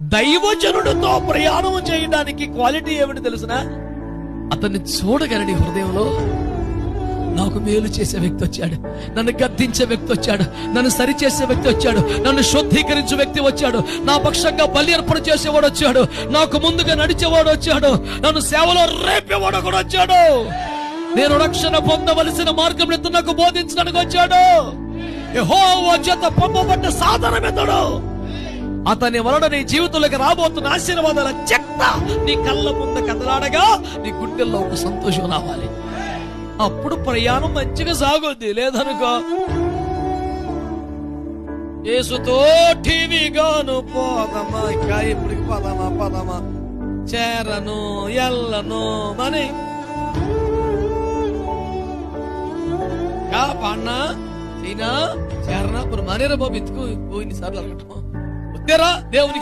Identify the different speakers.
Speaker 1: దైవజనుడితో ప్రయాణం చేయడానికి క్వాలిటీ ఏమిటి తెలుసునా? అతన్ని చూడగలని హృదయంలో నాకు మేలు చేసే వ్యక్తి వచ్చాడు, నన్ను గద్దించే వ్యక్తి వచ్చాడు, నన్ను సరిచేసే వ్యక్తి వచ్చాడు, నన్ను శుద్ధీకరించే వ్యక్తి వచ్చాడు, నా పక్షంగా బలి అర్పణ చేసేవాడు వచ్చాడు, నాకు ముందుగా నడిచేవాడు వచ్చాడు, నన్ను సేవలో రేపేవాడు కూడా వచ్చాడు, నేను రక్షణ పొందవలసిన మార్గం నాకు బోధించడానికి వచ్చాడు. యెహోవా చేత పంపబడ్డ సాధనమెతడు. అతని వలన నీ జీవితంలోకి రాబోతున్న ఆశీర్వాదాల చెత్త నీ కళ్ళ ముందు కదలాడగా నీ గుండెల్లో ఒక సంతోషం రావాలి. అప్పుడు ప్రయాణం మంచిగా సాగుద్ది. లేదనుకో యేసుతో టీవీగాను పోదమా, ఇంకా ఇప్పటికి పదమా చేరను ఎల్లను మని పాడినా చైనా చేరనా ఇప్పుడు మనీరా బాబు ఎత్తుకు ఇన్నిసార్లు అడగటం వద్దేరా దేవునికి